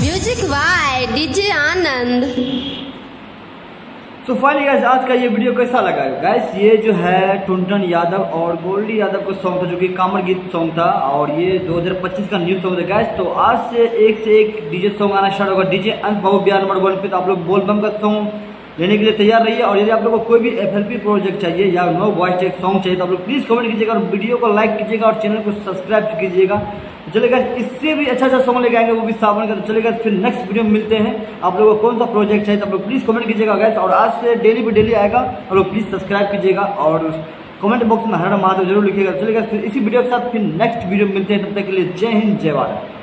Music by DJ आनंद। तो finally guys आज का ये वीडियो कैसा लगा गाइस? ये जो है टुनटुन यादव और गोल्डी यादव का सॉन्ग था जो कि कामर गीत सॉन्ग था और ये 2025 का न्यू सॉन्ग था गाइस। तो आज से एक डीजे सॉन्ग आना स्टार्ट होगा। डीजे अंत बाबू बिहार नंबर 1 पे। तो आप लोग बोल बम का सॉन्ग लेने के लिए तैयार रहिए। और यदि आप लोगों को कोई भी FLP प्रोजेक्ट चाहिए या नो वॉइस टेक सॉन्ग चाहिए तो आप लोग प्लीज कमेंट कीजिएगा और वीडियो को लाइक कीजिएगा और चैनल को सब्सक्राइब कीजिएगा। तो चलेगा इससे भी अच्छा सॉन्ग लेके आएंगे वो भी सावन का। तो चलेगा फिर नेक्स्ट वीडियो में मिलते हैं। आप लोगों को कौन सा प्रोजेक्ट चाहिए तो आप लोग प्लीज कमेंट कीजिएगा गाइस। और आज से डेली आएगा आप लोग प्लीज सब्सक्राइब कीजिएगा और कमेंट बॉक्स में हर महादेव जरूर लिखिएगा। चलेगा फिर इसी वीडियो के साथ फिर नेक्स्ट वीडियो में मिलते हैं। तब तक के लिए जय हिंद जय भारत।